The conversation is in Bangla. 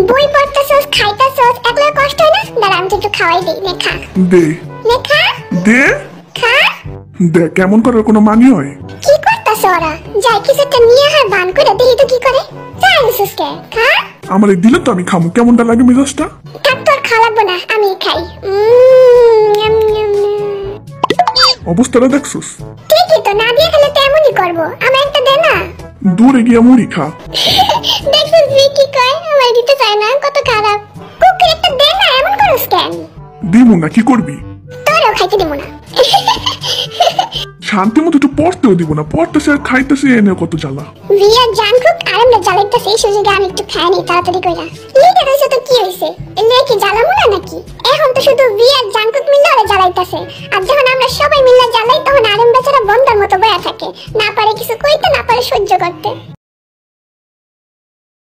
বই পড়তাছস, খাইতাছস, একলা কষ্ট হয় না? দাঁড়া আমি একটু খাওয়াই দেই, নে খা। দে নে খা। দে খা। দে, কেমন করার কোনো মানি হয়? কি করতাছ ওরা? যাই কিছু একটা নিয়ে হার বান করে দেখি তো কি করে। জানিস কে? খা। আমার দিলে তো আমি খামু, কেমনটা লাগে মেজাজটা? থাক তোর খাওয়া লাগবো না, আমি খাই। Yum, yum, yum. অবস্থাটা দেখছস? ঠিকই তো, না দিয়ে খেলে তো এমনই করবো। আমার একটা দে না। দূরে গিয়া মুড়ি খা। দেখছিস তুই কি কয়? আমার দিতে চায় না, কত খারাপ। কুকুর একটা দে না, এমন করস কেন? দিমু না, কি করবি? তোরও খাইতে দিব না। শান্তি মতো একটু পড়তেও দিব না, পড়তেছে আর খাইতেছে, এনে কত জ্বালা। বিয়ার জানকুক আরামে জ্বালাইতেছে, এই সুযোগে আমি একটু খাই নি তাড়াতাড়ি কইরা। লিডার হইছে তো কি হইছে? এলে কি জ্বালামু না নাকি? এখন তো শুধু বিয়ার জানকুক মিলে ওরা জ্বালাইতেছে। আর যখন আমরা সবাই মিলে জ্বালাই তখন আরাম বেচারা বন্দার মতো বয়া থাকে, না পারে কিছু কইতে, না পারে সহ্য করতে।